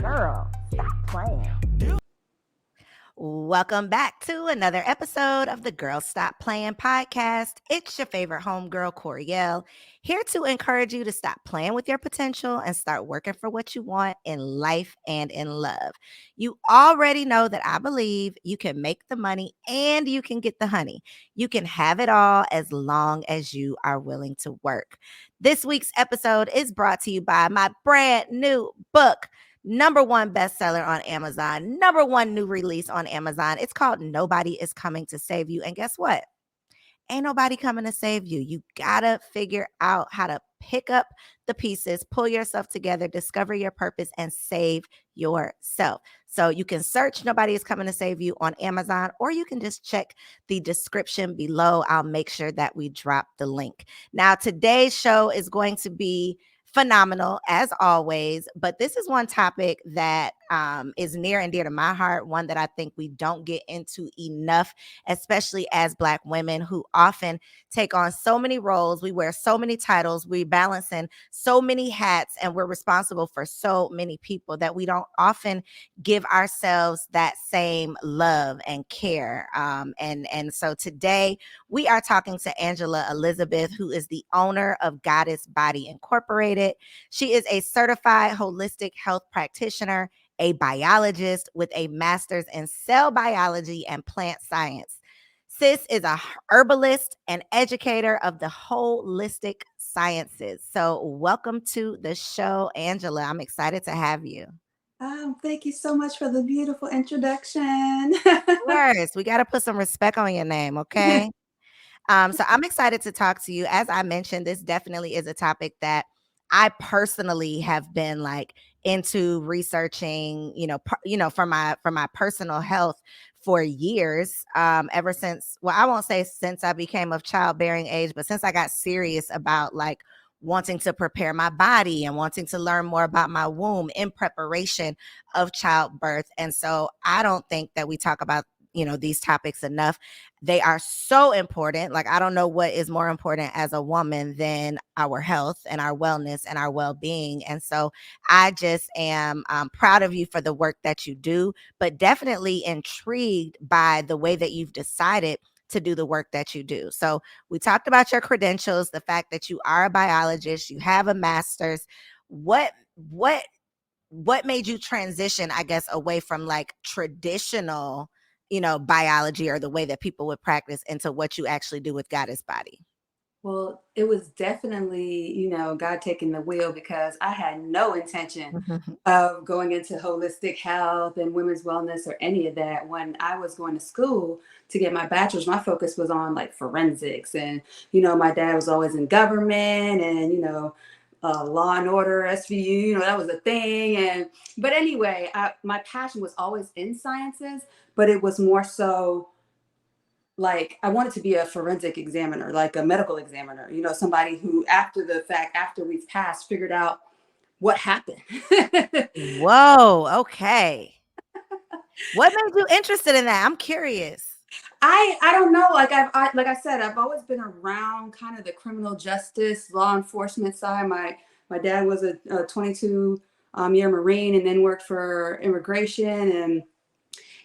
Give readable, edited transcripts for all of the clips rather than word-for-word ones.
Girl, stop playing. Welcome back to another episode of the Girl Stop Playing podcast. It's your favorite homegirl, Koereyelle, here to encourage you to stop playing with your potential and start working for what you want in life and in love. You already know that I believe you can make the money and you can get the honey. You can have it all as long as you are willing to work. This week's episode is brought to you by my brand new book. #1 bestseller on Amazon, #1 new release on Amazon. It's called Nobody Is Coming to Save You. And guess what? Ain't nobody coming to save you. You gotta figure out how to pick up the pieces, pull yourself together, discover your purpose, and save yourself. So you can search Nobody Is Coming to Save You on Amazon, or you can just check the description below. I'll make sure that we drop the link. Now, today's show is going to be phenomenal as always, but this is one topic that is near and dear to my heart, one that I think we don't get into enough, especially as Black women who often take on so many roles. We wear so many titles, we balance in so many hats, and we're responsible for so many people that we don't often give ourselves that same love and care. And so today we are talking to Angela Elizabeth, who is the owner of Goddess Body Incorporated. She is a certified holistic health practitioner, a biologist with a master's in cell biology and plant science. Sis is a herbalist and educator of the holistic sciences. So welcome to the show, Angela. I'm excited to have you. Thank you so much for the beautiful introduction. Of course, we got to put some respect on your name, okay? So I'm excited to talk to you. As I mentioned, this definitely is a topic that I personally have been like into researching, for my personal health for years. Ever since, well, I won't say since I became of childbearing age, but since I got serious about like wanting to prepare my body and wanting to learn more about my womb in preparation of childbirth. And so I don't think that we talk about these topics enough. They are so important. Like, I don't know what is more important as a woman than our health and our wellness and our well-being. And so I just am proud of you for the work that you do, but definitely intrigued by the way that you've decided to do the work that you do. So we talked about your credentials, the fact that you are a biologist, you have a master's. What made you transition, I guess, away from like traditional biology or the way that people would practice into what you actually do with Goddess Body? Well, it was definitely, God taking the wheel, because I had no intention of going into holistic health and women's wellness or any of that. When I was going to school to get my bachelor's, my focus was on like forensics. And, my dad was always in government and, Law and Order, SVU, that was a thing. But anyway, my passion was always in sciences, but it was more so like I wanted to be a forensic examiner, like a medical examiner, somebody who after the fact, after we've passed, figured out what happened. Whoa, okay. What made you interested in that? I'm curious. I don't know. Like like I said, I've always been around kind of the criminal justice, law enforcement side. My dad was a 22 year Marine and then worked for immigration, and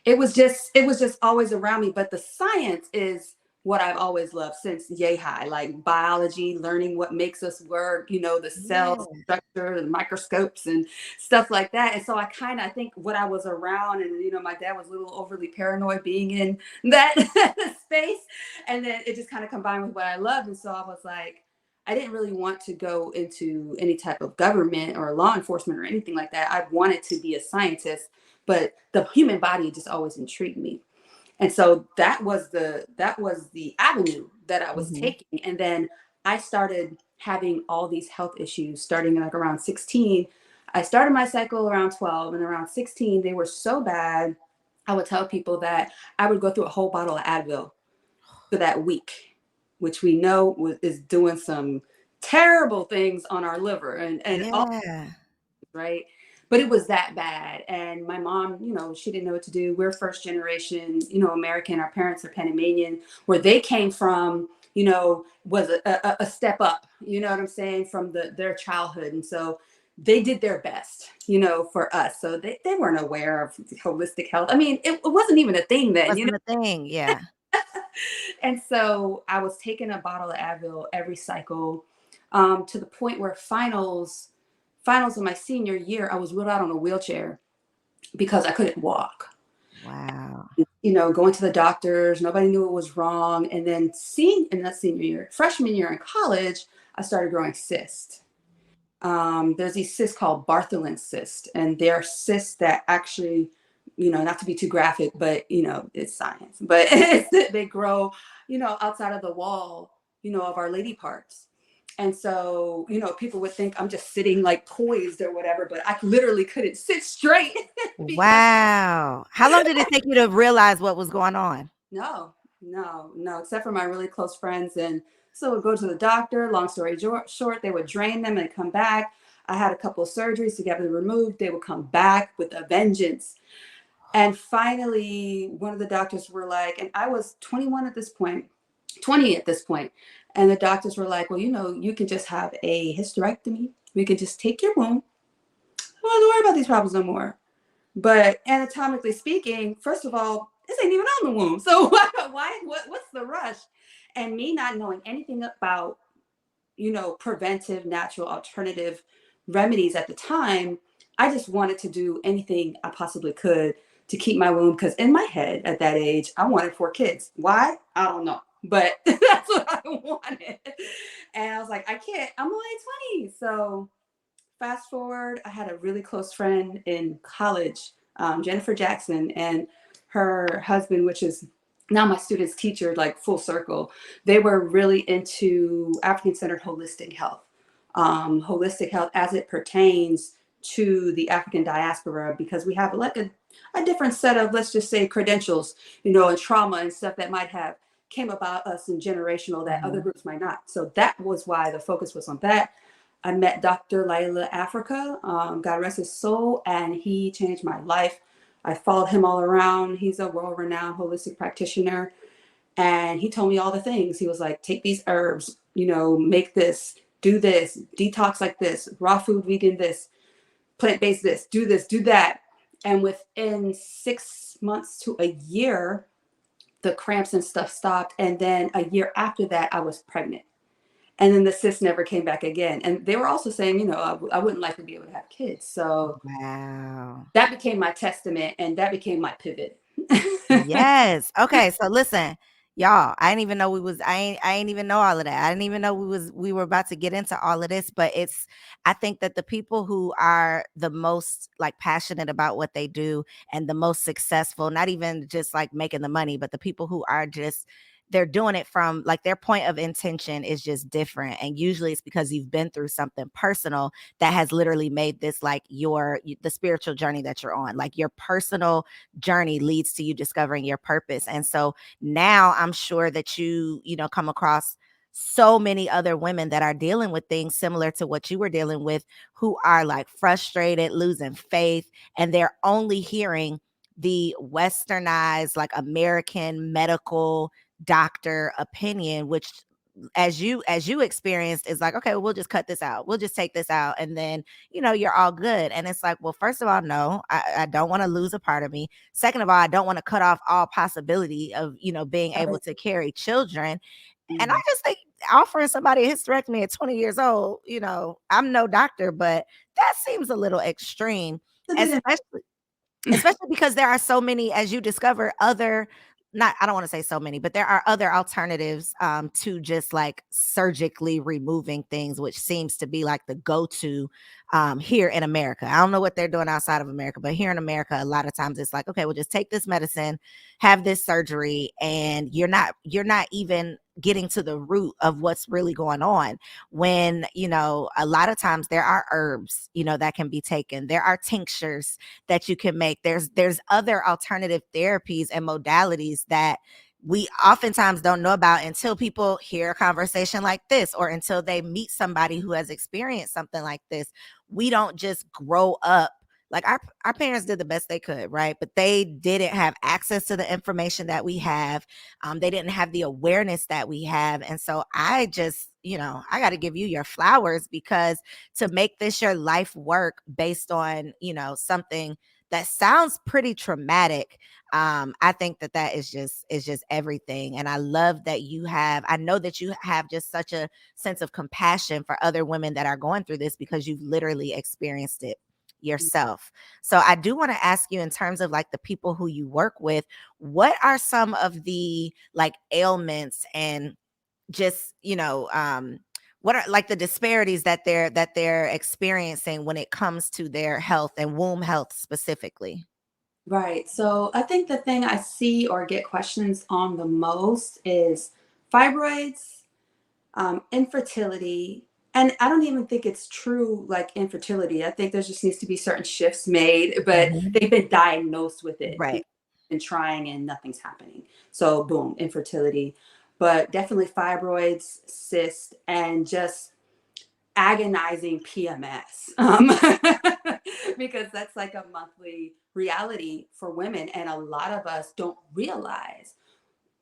it was just always around me. But the science is what I've always loved since yay high, like biology, learning what makes us work, the cell structure, the microscopes and stuff like that. And so I think what I was around, and my dad was a little overly paranoid being in that space. And then it just kind of combined with what I loved. And so I was like, I didn't really want to go into any type of government or law enforcement or anything like that. I wanted to be a scientist, but the human body just always intrigued me. And so that was the avenue that I was taking. And then I started having all these health issues starting like around 16. I started my cycle around 12, and around 16, they were so bad. I would tell people that I would go through a whole bottle of Advil for that week, which we know is doing some terrible things on our liver and all, right? But it was that bad. And my mom, she didn't know what to do. We're first generation, American. Our parents are Panamanian. Where they came from, was a step up, you know what I'm saying, from their childhood. And so they did their best, for us. So they weren't aware of holistic health. I mean, it wasn't even a thing then, Wasn't a thing. Yeah. And so I was taking a bottle of Advil every cycle, to the point where finals of my senior year, I was wheeled out on a wheelchair because I couldn't walk. Wow. Going to the doctors, nobody knew what was wrong. And then in that senior year, freshman year in college, I started growing cysts. There's these cysts called Bartholin cysts, and they're cysts that actually, not to be too graphic, but it's science, but they grow, outside of the wall, of our lady parts. And so, people would think I'm just sitting like poised or whatever, but I literally couldn't sit straight because Wow. How long did it take you to realize what was going on? no, except for my really close friends. And so we'd go to the doctor. Long story short, they would drain them and come back. I had a couple of surgeries to get them removed. They would come back with a vengeance. And finally, one of the doctors were like, and I was 21 at this point, 20 at this point, and the doctors were like, well, you can just have a hysterectomy. We can just take your womb. I don't have to worry about these problems no more. But anatomically speaking, first of all, this ain't even on the womb. So what's the rush? And me not knowing anything about, preventive, natural, alternative remedies at the time, I just wanted to do anything I possibly could to keep my womb. Because in my head at that age, I wanted 4 kids. Why? I don't know. But that's what I wanted. And I was like, I can't, I'm only 20. So fast forward, I had a really close friend in college, Jennifer Jackson, and her husband, which is now my student's teacher, like full circle. They were really into African-centered holistic health as it pertains to the African diaspora, because we have like a different set of, let's just say, credentials, and trauma and stuff that might have came about us in generational that other groups might not. So that was why the focus was on that. I met Dr. Laila Africa, God rest his soul, and he changed my life. I followed him all around. He's a world-renowned holistic practitioner, and he told me all the things. He was like, take these herbs, make this, do this, detox like this, raw food, vegan this, plant-based this, do that. And within 6 months to a year, the cramps and stuff stopped. And then a year after that, I was pregnant. And then the cyst never came back again. And they were also saying, I wouldn't likely be able to have kids. So Wow. that became my testament, and that became my pivot. Yes. Okay. So listen, y'all, I didn't even know I ain't even know all of that. I didn't even know we were about to get into all of this, but I think that the people who are the most like passionate about what they do and the most successful, not even just like making the money, but the people who are just they're doing it from like their point of intention is just different. And usually it's because you've been through something personal that has literally made this like the spiritual journey that you're on. Like your personal journey leads to you discovering your purpose. And so now I'm sure that come across so many other women that are dealing with things similar to what you were dealing with, who are like frustrated, losing faith, and they're only hearing the westernized, like American medical doctor opinion, which as you experienced is like, okay, well, we'll just cut this out, we'll just take this out, and then you're all good. And it's like, well, first of all, no, I don't want to lose a part of me. Second of all, I don't want to cut off all possibility of being able to carry children. And I just think offering somebody a hysterectomy at 20 years old, I'm no doctor, but that seems a little extreme, especially because there are so many, as you discover, other not I don't want to say so many, but there are other alternatives to just like surgically removing things, which seems to be like the go-to here in America. I don't know what they're doing outside of America, but here in America, a lot of times it's like, okay, well, just take this medicine, have this surgery, and you're not even getting to the root of what's really going on. When a lot of times there are herbs that can be taken, there are tinctures that you can make, there's other alternative therapies and modalities that we oftentimes don't know about until people hear a conversation like this, or until they meet somebody who has experienced something like this. We don't just grow up like our parents did the best they could, right? But they didn't have access to the information that we have. They didn't have the awareness that we have. And so I just I got to give you your flowers, because to make this your life work based on, something that sounds pretty traumatic. I think that is just everything. And I love that I know that you have just such a sense of compassion for other women that are going through this, because you've literally experienced it yourself. So I do want to ask you, in terms of like the people who you work with, what are some of the like ailments and just, what are like the disparities that they're experiencing when it comes to their health and womb health specifically? Right. So I think the thing I see or get questions on the most is fibroids, infertility. And I don't even think it's true like infertility. I think there just needs to be certain shifts made, but Mhm. they've been diagnosed with it. Right. People have been trying and nothing's happening. So boom, infertility. But definitely fibroids, cysts, and just agonizing PMS, because that's like a monthly reality for women. And a lot of us don't realize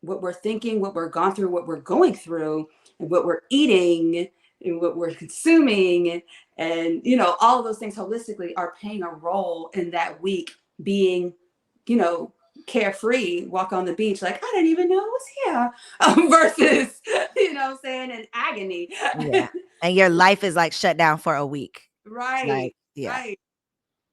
what we're thinking, what we're gone through, what we're going through, and what we're eating and what we're consuming. And, all of those things holistically are playing a role in that week being, you know, carefree, walk on the beach like, I didn't even know it was here, versus, saying in agony. Yeah. And your life is like shut down for a week. Right, Like, yeah. right.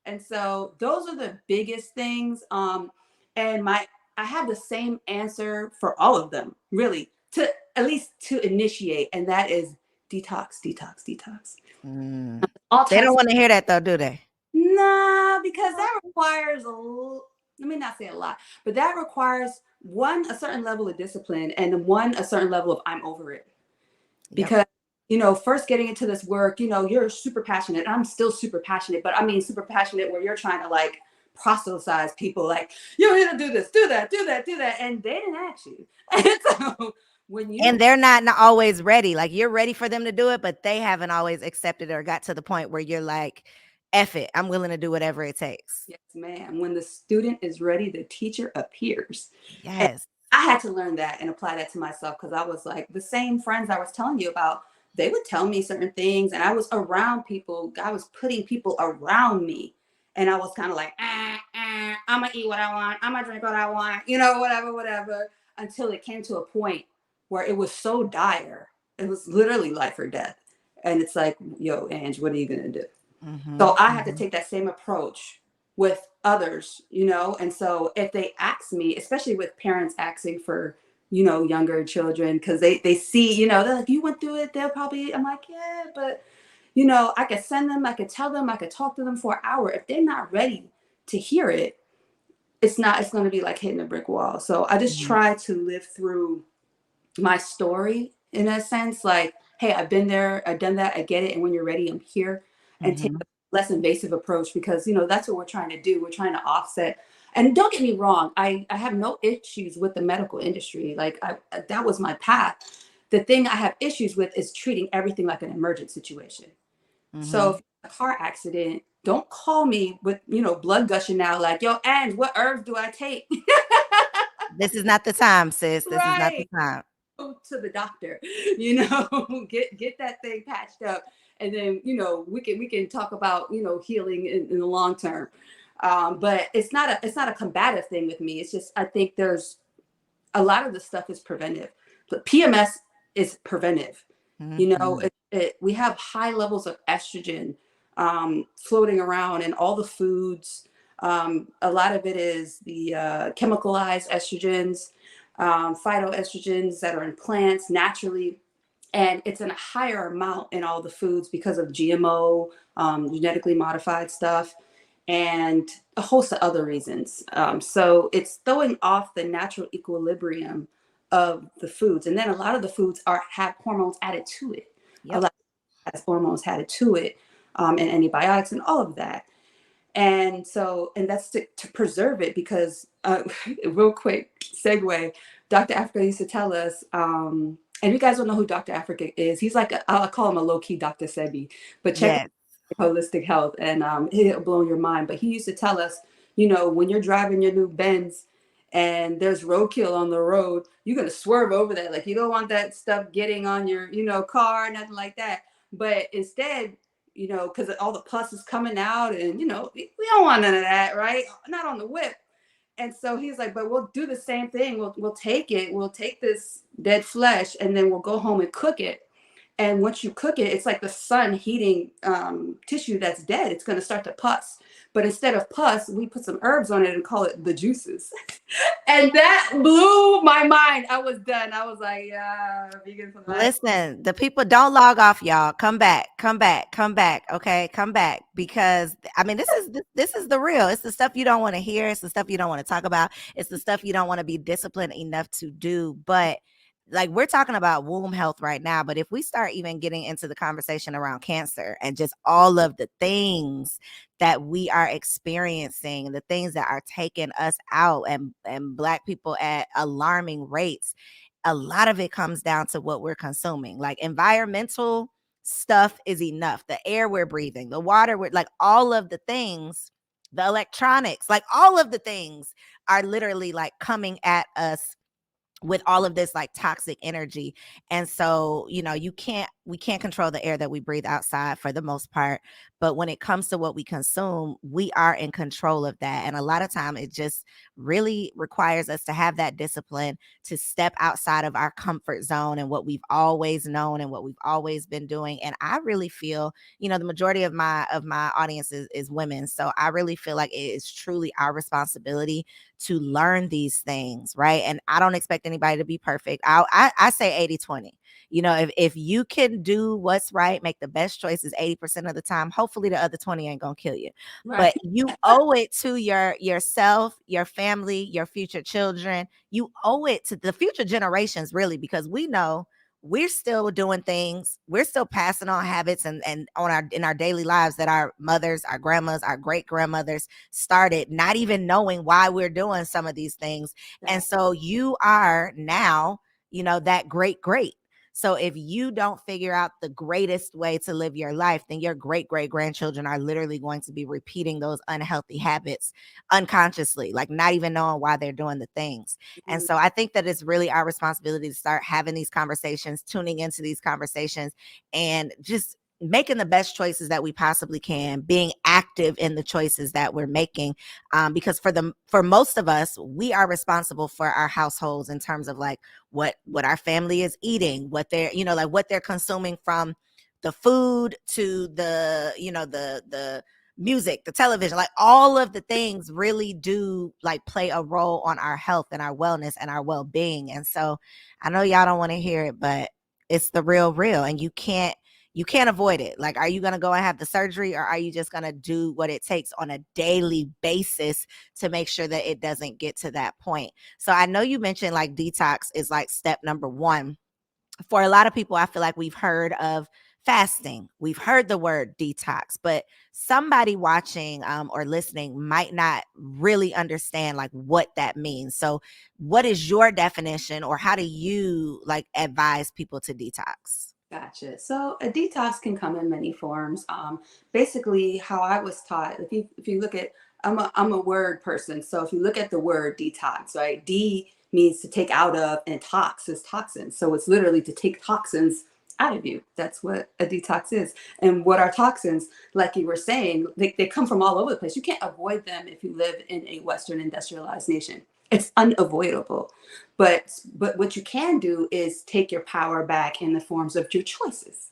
And so those are the biggest things. And I have the same answer for all of them, really, to at least to initiate, and that is detox, detox, detox. Mm. All They types. don't want to hear that though, do they? Nah, because that requires let me not say a lot, but that requires one, a certain level of discipline, and one, a certain level of I'm over it. Yep. Because first getting into this work, you're super passionate. I'm still super passionate, but I mean super passionate where you're trying to like proselytize people, like you're here to do this, do that, do that, do that, and they didn't ask you. And so when And you they're not always ready. Like, you're ready for them to do it, but they haven't always accepted or got to the point where you're like, F it, I'm willing to do whatever it takes. yes, ma'am, when the student is ready, the teacher appears. And Yes. I had to learn that and apply that to myself, because I was like, the same friends I was telling you about, they would tell me certain things, and I was around people. I was putting people around me, and I was kind of like, I'm gonna eat what I want, I'm gonna drink what I want, whatever, whatever, until it came to a point where it was so dire. It was literally life or death. And it's like, yo, Ange, what are you gonna do? So Mhm. I had to Mhm. take that same approach with others, and so if they ask me, especially with parents asking for, younger children, because they see, they're like, you went through it, they'll probably, I'm like, yeah, but, I could send them, I could tell them, I could talk to them for an hour. If they're not ready to hear it, it's going to be like hitting a brick wall. So I just Mhm. try to live through my story in a sense, like, hey, I've been there, I've done that, I get it, and when you're ready, I'm here. And take Mhm. a less invasive approach, because that's what we're trying to do. We're trying to offset. And don't get me wrong, I have no issues with the medical industry. Like, that was my path. The thing I have issues with is treating everything like an emergent situation. So if Mhm. you have a car accident, don't call me with blood gushing out like, yo, and what herbs do I take? This is not the time, sis. This is not the Right. time. Go to the doctor, get that thing patched up, and then we can talk about healing in the long term. But it's not a combative thing with me. It's just, I think there's a lot of the stuff is preventive, but PMS is preventive. Mhm. We have high levels of estrogen floating around in all the foods. A lot of it is the chemicalized estrogens, phytoestrogens that are in plants naturally, and it's in a higher amount in all the foods because of GMO, genetically modified stuff, and a host of other reasons. So it's throwing off the natural equilibrium of the foods, and then a lot of the foods have hormones added to it. A Yep. lot has hormones added to it, and antibiotics and all of that. And so, and that's to preserve it, because real quick segue, Dr. Africa used to tell us, and you guys don't know who Dr. Africa is. He's like, I'll call him a low-key Dr. Sebi, but check Yes. out holistic health, and it'll blow your mind. But he used to tell us, when you're driving your new Benz and there's roadkill on the road, you're going to swerve over that. Like, you don't want that stuff getting on your, car, nothing like that. But instead, because all the pus is coming out, and, we don't want none of that, right? Not on the whip. And so he's like, but we'll do the same thing. We'll take it. We'll take this dead flesh, and then we'll go home and cook it. And once you cook it, it's like the sun heating tissue that's dead. It's going to start to pus. But instead of pus, we put some herbs on it and call it the juices. And that blew my mind. I was done. I was like, yeah, vegan for life. Listen, the people don't log off, y'all. Come back, come back, come back. Okay, come back, because I mean, this is the real. It's the stuff you don't want to hear. It's the stuff you don't want to talk about. It's the stuff you don't want to be disciplined enough to do. But like, we're talking about womb health right now, but if we start even getting into the conversation around cancer and just all of the things that we are experiencing, the things that are taking us out, and Black people at alarming rates, a lot of it comes down to what we're consuming. Like, environmental stuff is enough. The air we're breathing, the water we're, like, all of the things, the electronics, like all of the things are literally like coming at us with all of this like toxic energy. And so, we can't control the air that we breathe outside for the most part, but when it comes to what we consume, we are in control of that. And a lot of time it just really requires us to have that discipline to step outside of our comfort zone and what we've always known and what we've always been doing. And I really feel, the majority of my audience is women, so I really feel like it is truly our responsibility to learn these things, right? And I don't expect anybody to be perfect. I say 80-20. If you can do what's right, make the best choices 80% of the time, hopefully the other 20 ain't gonna kill you. Right. But you owe it to yourself, your family, your future children. You owe it to the future generations, really, because we know we're still doing things, we're still passing on habits and on in our daily lives that our mothers, our grandmas, our great grandmothers started, not even knowing why we're doing some of these things. And so you are now, that great. So if you don't figure out the greatest way to live your life, then your great grandchildren are literally going to be repeating those unhealthy habits unconsciously, like not even knowing why they're doing the things. And so I think that it's really our responsibility to start having these conversations, tuning into these conversations, and just making the best choices that we possibly can, being active in the choices that we're making, because for most of us, we are responsible for our households in terms of like what our family is eating, what they're like what they're consuming, from the food to the music, the television, like all of the things really do like play a role on our health and our wellness and our well-being. And so I know y'all don't want to hear it, but it's the real, and you can't avoid it. Like, are you going to go and have the surgery, or are you just going to do what it takes on a daily basis to make sure that it doesn't get to that point? So I know you mentioned like detox is like step number one. For a lot of people, I feel like we've heard of fasting. We've heard the word detox, but somebody watching or listening might not really understand like what that means. So what is your definition, or how do you like advise people to detox? Gotcha. So a detox can come in many forms. Basically, how I was taught, if you look at, I'm a word person. So if you look at the word detox, right? D means to take out of, and tox is toxins. So it's literally to take toxins out of you. That's what a detox is. And what are toxins? Like you were saying, they come from all over the place. You can't avoid them if you live in a Western industrialized nation. It's unavoidable. But what you can do is take your power back in the forms of your choices.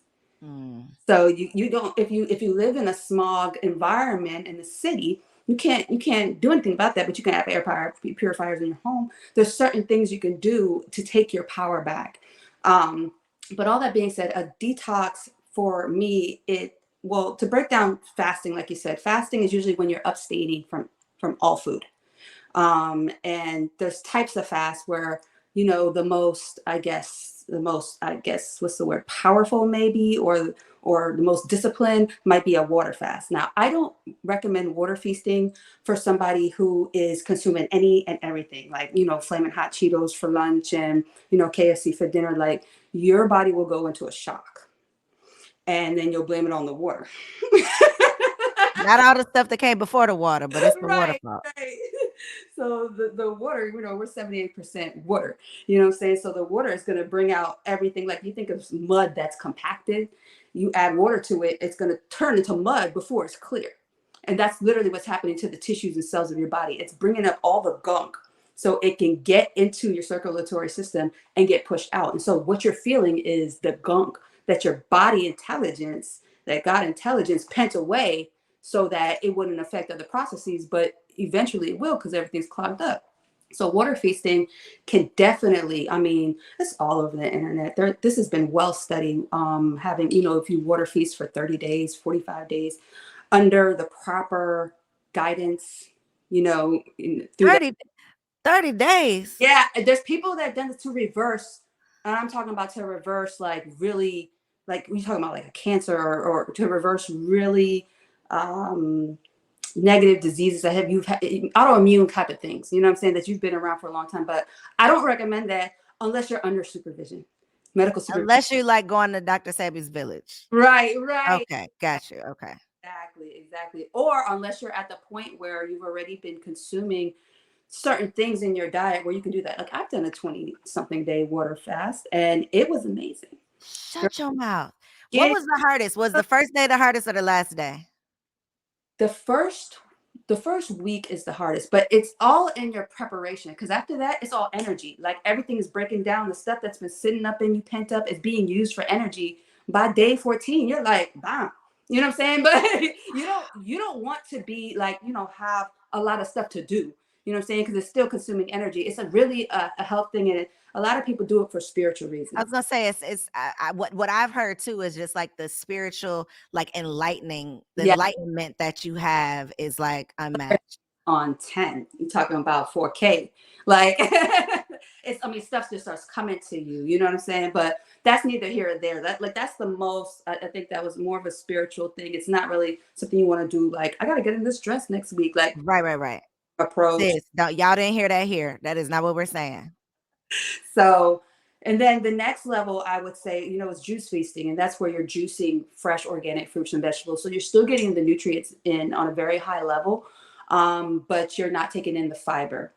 So you don't, if you live in a smog environment in the city, you can't do anything about that, but you can have purifiers in your home. There's certain things you can do to take your power back. But all that being said, a detox for me, to break down fasting, like you said, fasting is usually when you're abstaining from all food. And there's types of fast where, the most, what's the word, powerful maybe, or the most disciplined might be a water fast. Now, I don't recommend water feasting for somebody who is consuming any and everything, like, flaming hot Cheetos for lunch and, KFC for dinner. Like, your body will go into a shock, and then you'll blame it on the water. Not all the stuff that came before the water, but it's the Right, waterfall. right. So the water, we're 78% water, you know what I'm saying? So the water is going to bring out everything. Like you think of mud that's compacted, you add water to it, it's going to turn into mud before it's clear. And that's literally what's happening to the tissues and cells of your body. It's bringing up all the gunk so it can get into your circulatory system and get pushed out. And so what you're feeling is the gunk that your body intelligence, that God intelligence pent away so that it wouldn't affect other processes, but eventually it will because everything's clogged up. So water feasting can definitely, I mean, it's all over the internet. This has been well studied. Having, if you water feast for 30 days, 45 days, under the proper guidance, through the 30, 30 days. yeah, there's people that done it to reverse, and I'm talking about to reverse like really, like we talking about like a cancer or to reverse really negative diseases that you've had autoimmune type of things, you know what I'm saying, that you've been around for a long time. But I don't recommend that unless you're under supervision, medical supervision. Unless you like going to Dr. Sebi's village. Right. Okay, got you. Okay. Exactly. Or unless you're at the point where you've already been consuming certain things in your diet where you can do that. Like I've done a 20 something day water fast and it was amazing. Shut your mouth. What Yeah, was the hardest? Was the first day the hardest or the last day? the first week is the hardest, but it's all in your preparation because after that it's all energy. Like everything is breaking down. The stuff that's been sitting up in you pent up is being used for energy. By day 14 you're like bam, you know what I'm saying? But you don't want to be like, have a lot of stuff to do, you know what I'm saying, because it's still consuming energy. It's a really a health thing, and a lot of people do it for spiritual I was reasons. gonna say it's what I've heard too is just like the spiritual, like the Yeah, enlightenment that you have is like unmatched. on 10. You're talking about 4K. Like I mean, stuff just starts coming to you, you know what I'm saying? But that's neither here or there. That's the most, I think that was more of a spiritual thing. It's not really something you want to do, like, I gotta get in this dress next week, like Right. approach. Sis, y'all didn't hear that here. That is not what we're saying. So, and then the next level, I would say, is juice feasting. And that's where you're juicing fresh organic fruits and vegetables. So you're still getting the nutrients in on a very high level, but you're not taking in the fiber.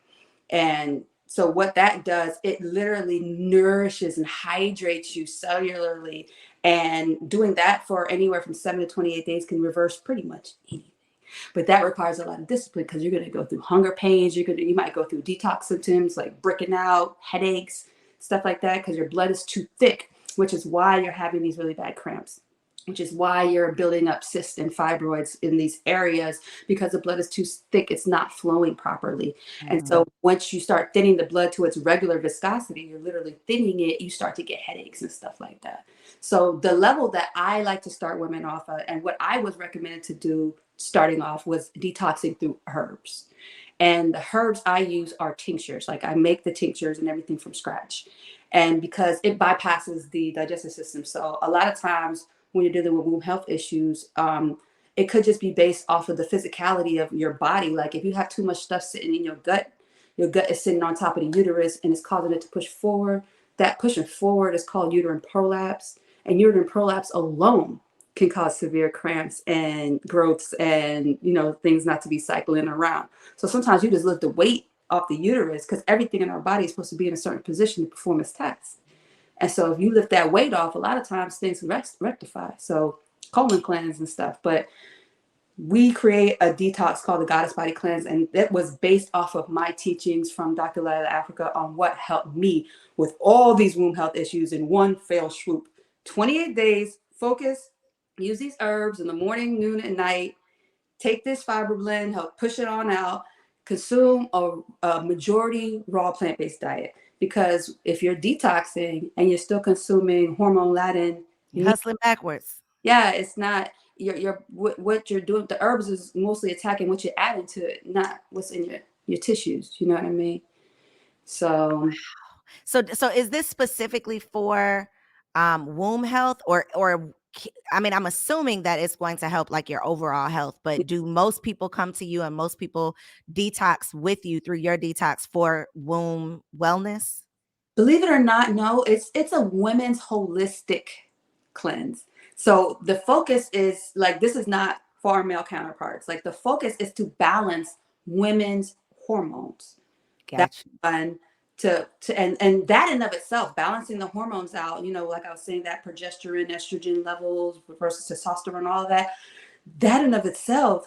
And so what that does, it literally nourishes and hydrates you cellularly. And doing that for anywhere from 7 to 28 days can reverse pretty much anything. But that requires a lot of discipline because you're going to go through hunger pains. You might go through detox symptoms like bricking out, headaches, stuff like that, because your blood is too thick, which is why you're having these really bad cramps, which is why you're building up cysts and fibroids in these areas, because the blood is too thick. It's not flowing properly. And Mhm. so once you start thinning the blood to its regular viscosity, you're literally thinning it, you start to get headaches and stuff like that. So the level that I like to start women off of, and what I was recommended to do starting off, was detoxing through herbs. And the herbs I use are tinctures. Like I make the tinctures and everything from scratch. And because it bypasses the digestive system. So a lot of times when you're dealing with womb health issues, it could just be based off of the physicality of your body. Like if you have too much stuff sitting in your gut is sitting on top of the uterus and it's causing it to push forward. That pushing forward is called uterine prolapse. And uterine prolapse alone can cause severe cramps and growths and, things not to be cycling around. So sometimes you just lift the weight off the uterus because everything in our body is supposed to be in a certain position to perform its task. And so if you lift that weight off, a lot of times things rectify. So colon cleanse and stuff. But we create a detox called the Goddess Body Cleanse, and it was based off of my teachings from Dr. Lila Africa on what helped me with all these womb health issues in one fell swoop. 28 days, focus, use these herbs in the morning, noon, and night. Take this fiber blend, help push it on out. Consume a majority raw plant-based diet, because if you're detoxing and you're still consuming hormone laden, You're hustling backwards. yeah, it's not what you're doing. The herbs is mostly attacking what you're adding to it, not what's in your tissues. You know what I mean? So So is this specifically for womb health or I mean, I'm assuming that it's going to help like your overall health, but do most people come to you and most people detox with you through your detox for womb wellness? believe it or not, no, it's a women's holistic cleanse. So the focus is like, this is not for our male counterparts. Like the focus is to balance women's hormones. That's Gotcha. fun and that in of itself, balancing the hormones out, like I was saying, that progesterone, estrogen levels versus testosterone, all of that, that in of itself,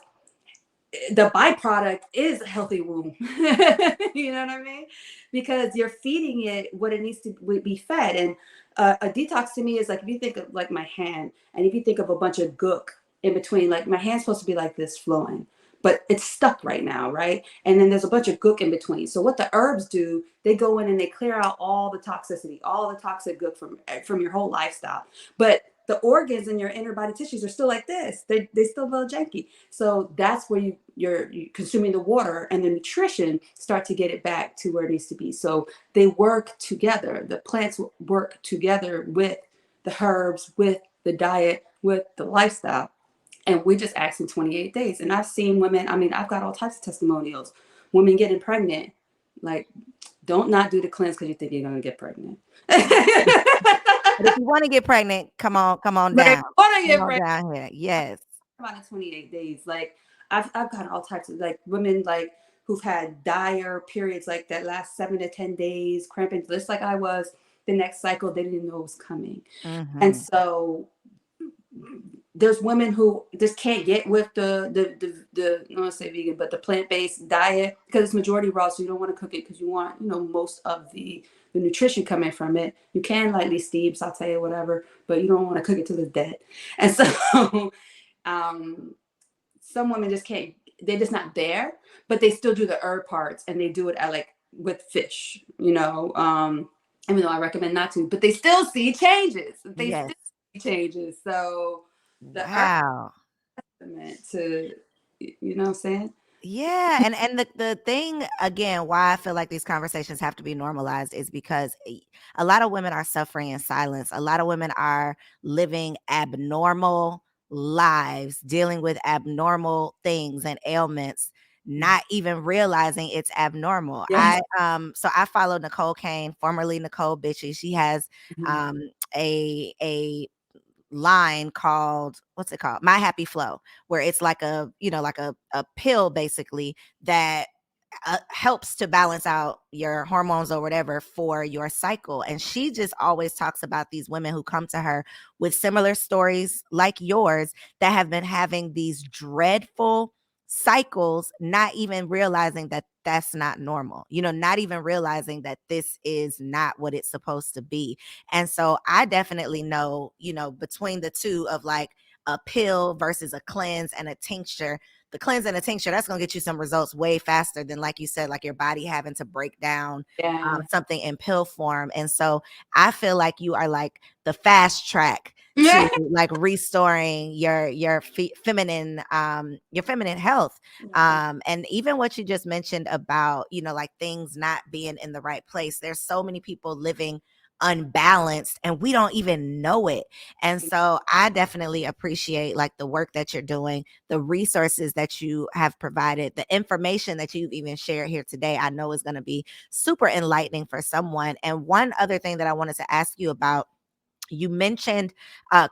the byproduct is a healthy womb. You know what I mean? Because you're feeding it what it needs to be fed. And a detox to me is like, if you think of like my hand, and if you think of a bunch of gook in between, like my hand's supposed to be like this flowing, but it's stuck right now, right? And then there's a bunch of gook in between. So what the herbs do, they go in and they clear out all the toxicity, all the toxic gook from your whole lifestyle. But the organs in your inner body tissues are still like this. They still feel janky. So that's where you're consuming the water and the nutrition start to get it back to where it needs to be. So they work together. The plants work together with the herbs, with the diet, with the lifestyle. And we just asked in 28 days. And I've seen women, I mean, I've got all types of testimonials. Women getting pregnant. Like, don't not do the cleanse because you think you're going to get pregnant. But if you want to get pregnant, come on But if down. you want to Come get on pregnant, down here. Yes. about in 28 days. Like, I've got all types of like women like who've had dire periods like that last 7 to 10 days, cramping just like I was. The next cycle, they didn't know it was coming. And Mm-hmm. so there's women who just can't get with the I don't want to say vegan, but the plant-based diet because it's majority raw, so you don't want to cook it because you want, most of the nutrition coming from it. You can lightly steam, saute it, whatever, but you don't want to cook it till it's dead. And so some women just can't, they're just not there, but they still do the herb parts and they do it at like with fish, even though I recommend not to, but they still see changes. They Yes. still see changes. So the herb Wow. meant to, you know what I'm saying? Yeah, and the thing again, why I feel like these conversations have to be normalized is because a lot of women are suffering in silence. A lot of women are living abnormal lives, dealing with abnormal things and ailments, not even realizing it's abnormal. Yes. So I follow Nicole Kane, formerly Nicole Bitchy. She has Mhm. um a line called, what's it called, My Happy Flow, where it's like a pill basically that helps to balance out your hormones or whatever for your cycle. And she just always talks about these women who come to her with similar stories like yours that have been having these dreadful cycles, not even realizing that that's not normal, not even realizing that this is not what it's supposed to be. And so I definitely know, between the two of like a pill versus a cleanse and a tincture, the cleanse and a tincture, that's going to get you some results way faster than, like you said, like your body having to break down Yeah. something in pill form. And so I feel like you are like the fast track to Yeah. like restoring your feminine health. And even what you just mentioned about, like things not being in the right place. There's so many people living unbalanced and we don't even know it. And so I definitely appreciate like the work that you're doing, the resources that you have provided, the information that you've even shared here today. I know is going to be super enlightening for someone. And one other thing that I wanted to ask you about, you mentioned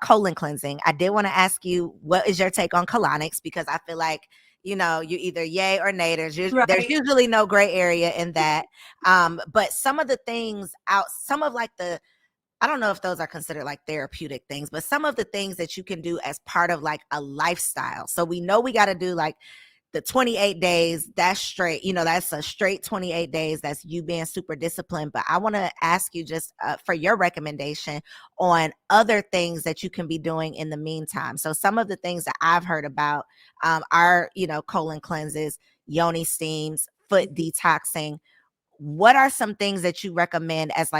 colon cleansing. I did want to ask you, what is your take on colonics? Because I feel like, you either yay or nay. There's Right. usually no gray area in that. But some of the things some of like I don't know if those are considered like therapeutic things, but some of the things that you can do as part of like a lifestyle. So we know we got to do like the 28 days, that's straight, that's a straight 28 days. That's you being super disciplined. But I want to ask you just for your recommendation on other things that you can be doing in the meantime. So some of the things that I've heard about are, colon cleanses, yoni steams, foot detoxing. What are some things that you recommend as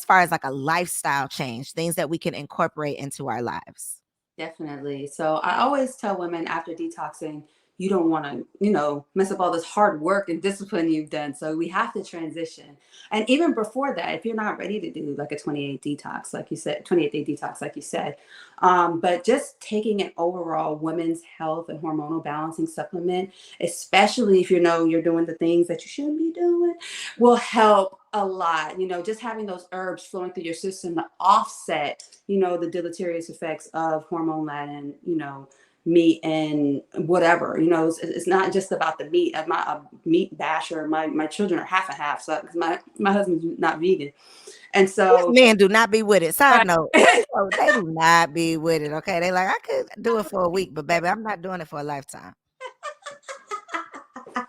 far as like a lifestyle change, things that we can incorporate into our lives? Definitely. So I always tell women after detoxing, you don't want to, mess up all this hard work and discipline you've done. So we have to transition. And even before that, if you're not ready to do like a 28 detox, like you said, 28-day detox, like you said, but just taking an overall women's health and hormonal balancing supplement, especially if you know you're doing the things that you shouldn't be doing, will help a lot. Just having those herbs flowing through your system to offset, the deleterious effects of hormone laden, meat and whatever, it's not just about the meat. I'm not a meat basher. My children are half and half. So, cause my husband's not vegan. And so, Men do not be with it. Side right. note, they do not be with it. Okay, they like I could do it for a week, but baby, I'm not doing it for a lifetime. They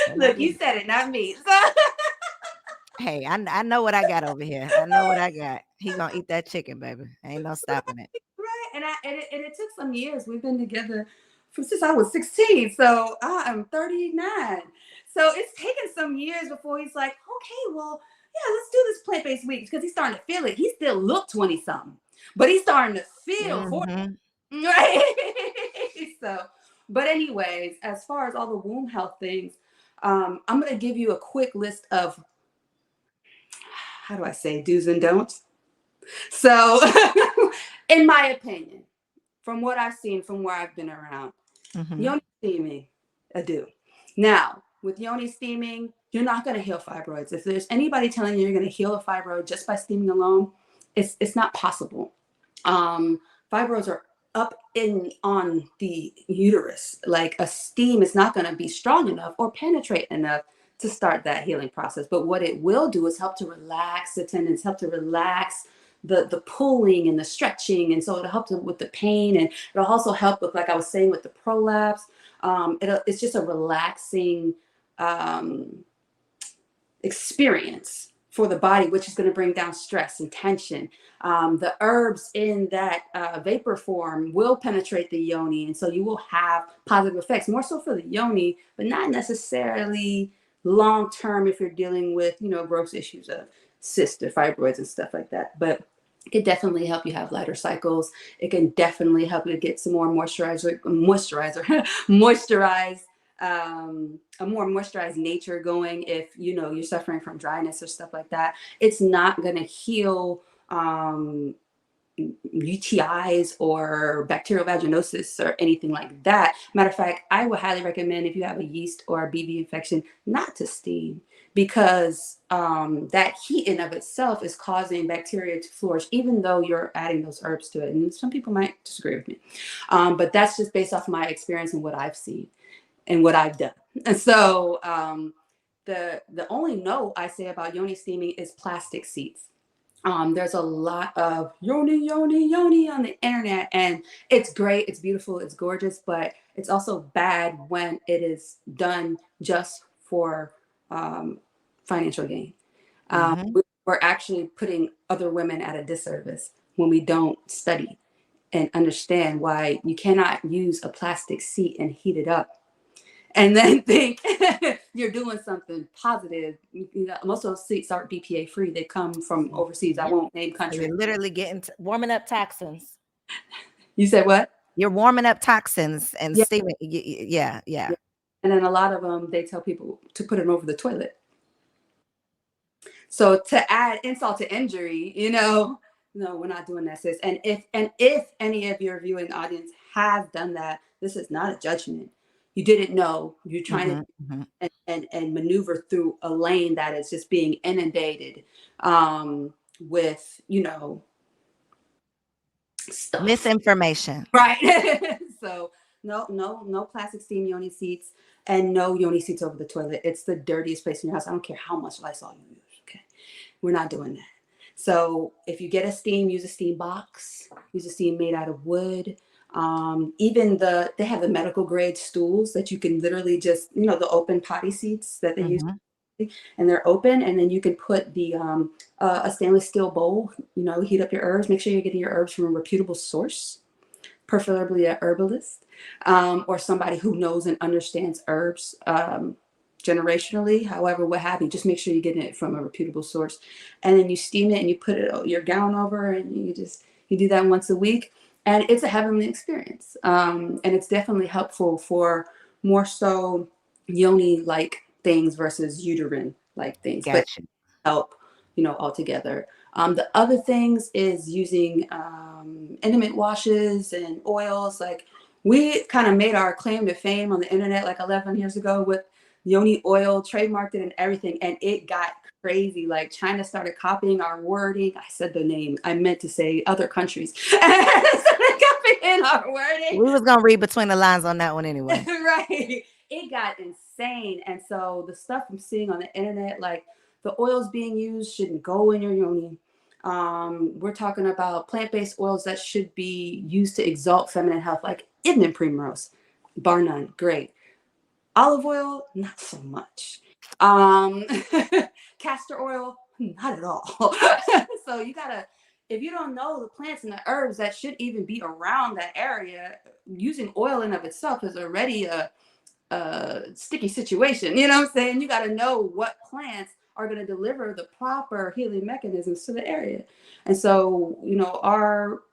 not Look, with you it. said it, not me. So, Hey, I know what I got over here. I know what I got. He gonna eat that chicken, baby. Ain't no stopping it. right. And it took some years. We've been together since I was 16. So I am 39. So it's taken some years before he's like, okay, well, yeah, let's do this plant-based week, because he's starting to feel it. He still look 20 something, but he's starting to feel 40. Mm-hmm. Right. So, but anyways, as far as all the womb health things, I'm going to give you a quick list of, how do I say, do's and don'ts. So, in my opinion, from what I've seen, from where I've been around, Mm-hmm. yoni steaming, a do. Now, with yoni steaming, you're not going to heal fibroids. If there's anybody telling you you're going to heal a fibroid just by steaming alone, it's not possible. Fibroids are up in on the uterus. Like, a steam is not going to be strong enough or penetrate enough to start that healing process. But what it will do is help to relax the tendons, help to relax the pulling and the stretching. And so it'll help with the pain, and it'll also help with, like I was saying, with the prolapse. It's just a relaxing experience for the body, which is going to bring down stress and tension. The herbs in that vapor form will penetrate the yoni, and so you will have positive effects, more so for the yoni, but not necessarily long term if you're dealing with, gross issues of cysts or fibroids and stuff like that. But it can definitely help you have lighter cycles. It can definitely help you get some more moisturize, a more moisturized nature going if you're suffering from dryness or stuff like that. It's not going to heal UTIs or bacterial vaginosis or anything like that. Matter of fact, I would highly recommend, if you have a yeast or a BV infection, not to steam, because that heat in of itself is causing bacteria to flourish, even though you're adding those herbs to it. And some people might disagree with me, but that's just based off my experience and what I've seen and what I've done. And so the only no I say about yoni steaming is plastic seats. There's a lot of yoni on the internet, and it's great, it's beautiful, it's gorgeous, but it's also bad when it is done just for financial gain. Mm-hmm. We're actually putting other women at a disservice when we don't study and understand why you cannot use a plastic seat and heat it up and then think you're doing something positive. Most of those seats aren't BPA free. They come from overseas. I Yep. won't name So countries. you're literally warming up toxins. You said what? You're warming up toxins and Yeah, steaming. Yeah, yeah. yeah. And then a lot of them, they tell people to put it over the toilet. So to add insult to injury, no, we're not doing that, sis. And if any of your viewing audience has done that, this is not a judgment. You didn't know. You're trying Mm-hmm. to Mm-hmm. and maneuver through a lane that is just being inundated with stuff. Misinformation. Right. So no plastic steam yoni seats, and no yoni seats over the toilet. It's the dirtiest place in your house. I don't care how much Lysol you use. Okay. We're not doing that. So if you get a steam, use a steam box, use a steam made out of wood. Even they have the medical grade stools that you can literally just, the open potty seats that they use, Mm-hmm. and they're open, and then you can put the a stainless steel bowl, heat up your herbs. Make sure you're getting your herbs from a reputable source, preferably a herbalist, or somebody who knows and understands herbs generationally. However, what have you, just make sure you're getting it from a reputable source. And then you steam it and you put your gown over, and you do that once a week, and it's a heavenly experience. And it's definitely helpful for more so yoni like things versus uterine like things, but Gotcha. help, altogether. The other things is using intimate washes and oils. Like, we kind of made our claim to fame on the internet like 11 years ago with yoni oil, trademarked it and everything, and it got crazy. Like China started copying our wording. I said the name. I meant to say other countries. Started copying our wording. We was gonna read between the lines on that one anyway. Right. It got insane. And so the stuff I'm seeing on the internet, like the oils being used shouldn't go in your yoni. We're talking about plant-based oils that should be used to exalt feminine health, like Indian primrose, bar none, great. Olive oil, not so much. Um, Castor oil, not at all. So you gotta, if you don't know the plants and the herbs that should even be around that area, using oil in of itself is already a sticky situation. You know what I'm saying? You got to know what plants are going to deliver the proper healing mechanisms to the area. And so, our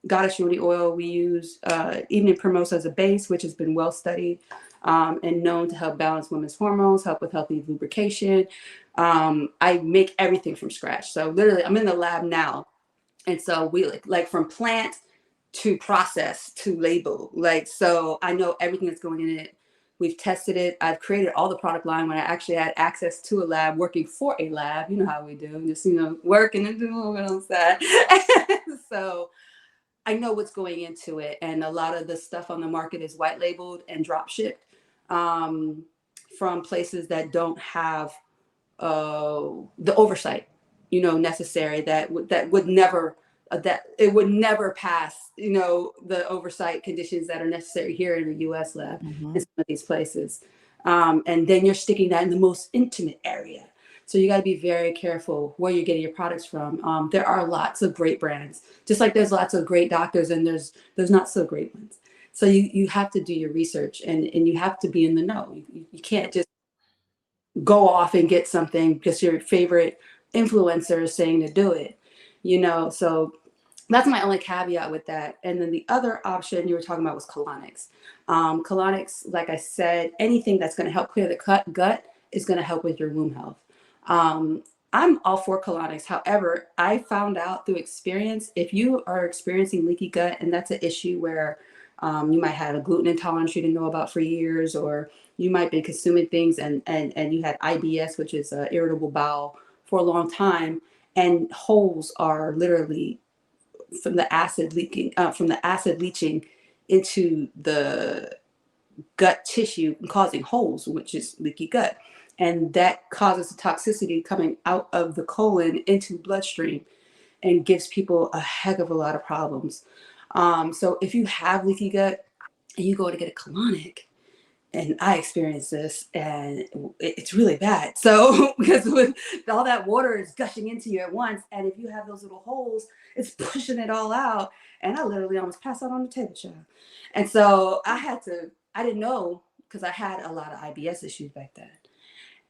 Goddess Body oil, we use evening primrose as a base, which has been well studied and known to help balance women's hormones, help with healthy lubrication. I make everything from scratch. So literally, I'm in the lab now. And so we like from plant to process to label. Like, so I know everything that's going in it. We've tested it. I've created all the product line when I actually had access to a lab, working for a lab. You know how we do, just, working and doing a little bit on the side. So I know what's going into it. And a lot of the stuff on the market is white labeled and drop shipped from places that don't have the oversight, necessary, that would never that it would never pass, the oversight conditions that are necessary here in the U.S. lab in some of these places. And then you're sticking that in the most intimate area. So you got to be very careful where you're getting your products from. There are lots of great brands, just like there's lots of great doctors and there's not so great ones. So you have to do your research and you have to be in the know. You can't just go off and get something because your favorite influencer is saying to do it, so that's my only caveat with that. And then the other option you were talking about was colonics. Colonics, like I said, anything that's going to help clear the gut is going to help with your womb health. I'm all for colonics. However, I found out through experience, if you are experiencing leaky gut and that's an issue where you might have a gluten intolerance you didn't know about for years, or you might be consuming things and you had IBS, which is irritable bowel, for a long time, and holes are literally from the acid leaching into the gut tissue and causing holes, which is leaky gut. And that causes the toxicity coming out of the colon into bloodstream and gives people a heck of a lot of problems. So if you have leaky gut and you go to get a colonic, and I experienced this, and it's really bad. So because with all that water is gushing into you at once, and if you have those little holes, it's pushing it all out. And I literally almost passed out on the table, child. And so I didn't know, because I had a lot of IBS issues back then.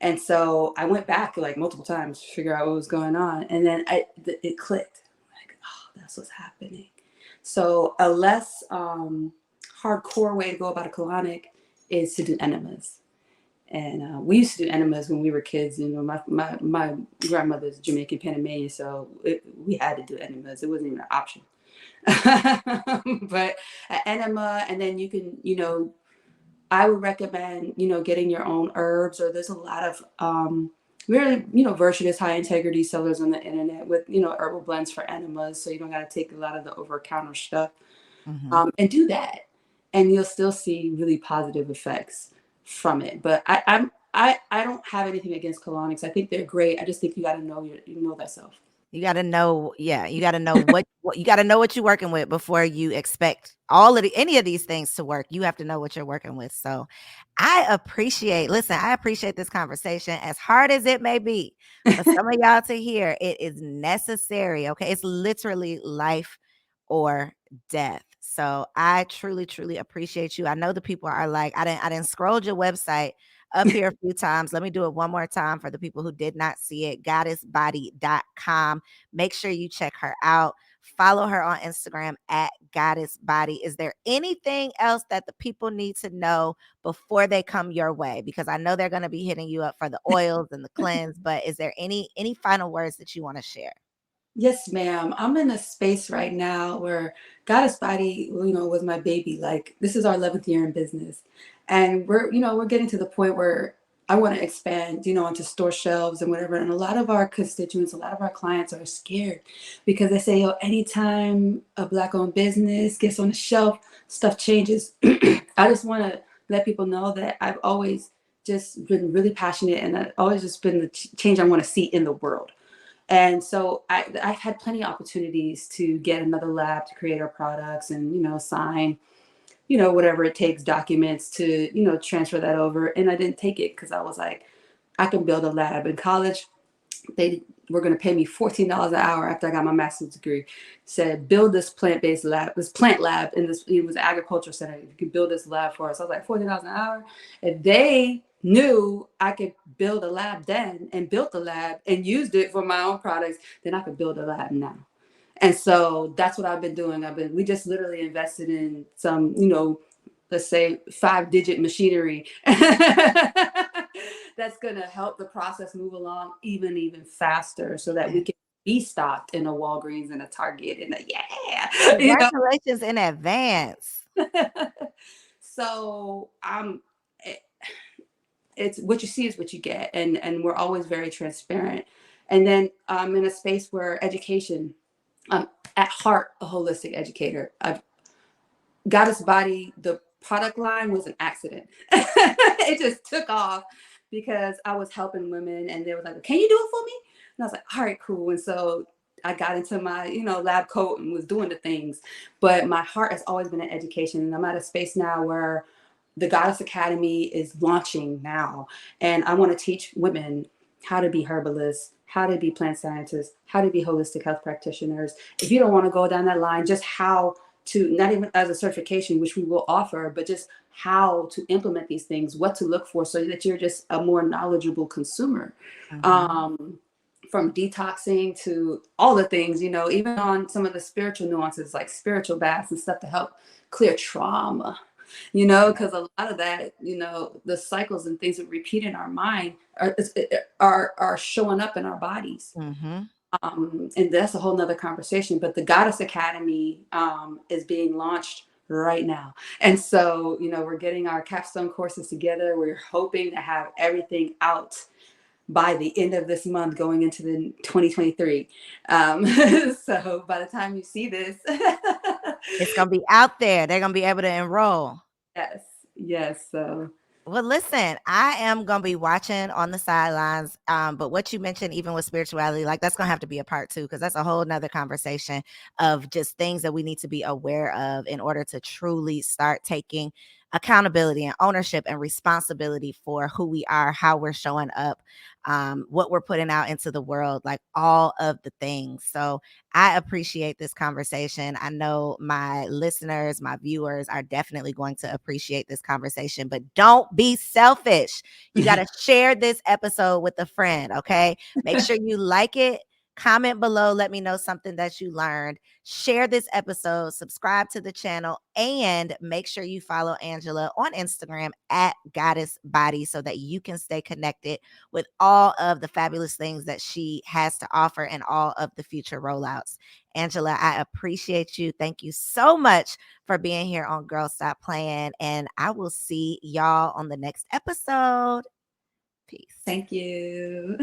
And so I went back like multiple times to figure out what was going on. And then it clicked. Like, oh, that's what's happening. So a less hardcore way to go about a colonic is to do enemas. And we used to do enemas when we were kids. My grandmother's Jamaican Panamanian, so we had to do enemas. It wasn't even an option. But an enema, and then you can, I would recommend, getting your own herbs, or there's a lot of really, virtuous high integrity sellers on the internet with, herbal blends for enemas. So you don't got to take a lot of the over counter stuff and do that. And you'll still see really positive effects from it. But I don't have anything against colonics. I think they're great. I just think you got to know thyself. You got to know, yeah, you got to know what you got to know what you're working with before you expect any of these things to work. You have to know what you're working with. So I appreciate this conversation, as hard as it may be for some of y'all to hear. It is necessary. Okay. It's literally life or death. So I truly, truly appreciate you. I know the people are like, I didn't scroll your website up here a few times. Let me do it one more time for the people who did not see it. goddessbody.com. Make sure you check her out. Follow her on Instagram at Goddess Body. Is there anything else that the people need to know before they come your way? Because I know they're going to be hitting you up for the oils and the cleanse, but is there any final words that you want to share? Yes, ma'am. I'm in a space right now where Goddess Body, was my baby. Like, this is our 11th year in business. And we're getting to the point where I want to expand, onto store shelves and whatever. And a lot of our constituents, a lot of our clients are scared because they say, anytime a Black-owned business gets on the shelf, stuff changes. I just want to let people know that I've always just been really passionate, and I've always just been the change I want to see in the world. And so I've had plenty of opportunities to get another lab to create our products and, sign, whatever it takes, documents to, transfer that over. And I didn't take it because I was like, I can build a lab. In college, they were going to pay me $14 an hour after I got my master's degree. Said, build this plant-based lab, this plant lab, and it was an agriculture center. You can build this lab for us. I was like, $14 an hour. If they knew I could build a lab then and built the lab and used it for my own products, then I could build a lab now. And so that's what I've been doing. We just literally invested in some, let's say 5-digit machinery that's going to help the process move along even faster so that we can be stocked in a Walgreens and a Target and Congratulations in advance. So it's what you see is what you get. And we're always very transparent. And then I'm in a space where education, I'm at heart a holistic educator. Goddess Body, the product line was an accident. It just took off because I was helping women and they were like, can you do it for me? And I was like, all right, cool. And so I got into my, lab coat and was doing the things. But my heart has always been in education. And I'm at a space now where the Goddess Academy is launching now. And I want to teach women how to be herbalists, how to be plant scientists, how to be holistic health practitioners. If you don't want to go down that line, just how to, not even as a certification, which we will offer, but just how to implement these things, what to look for so that you're just a more knowledgeable consumer. From detoxing to all the things, even on some of the spiritual nuances like spiritual baths and stuff to help clear trauma, because a lot of that, the cycles and things that repeat in our mind are showing up in our bodies. And that's a whole nother conversation. But the Goddess Academy is being launched right now. And so, we're getting our capstone courses together. We're hoping to have everything out by the end of this month going into the 2023. So by the time you see this, it's going to be out there. They're going to be able to enroll. Yes. So. Well, listen, I am going to be watching on the sidelines. But what you mentioned, even with spirituality, like that's going to have to be a part 2, because that's a whole nother conversation of just things that we need to be aware of in order to truly start taking accountability and ownership and responsibility for who we are, how we're showing up, what we're putting out into the world, like all of the things. So I appreciate this conversation. I know my listeners, my viewers are definitely going to appreciate this conversation, but don't be selfish. You got to share this episode with a friend, okay? Make sure you like it. Comment below. Let me know something that you learned. Share this episode. Subscribe to the channel. And make sure you follow Angela on Instagram at Goddess Body so that you can stay connected with all of the fabulous things that she has to offer and all of the future rollouts. Angela, I appreciate you. Thank you so much for being here on Girl Stop Playin'. And I will see y'all on the next episode. Peace. Thank you.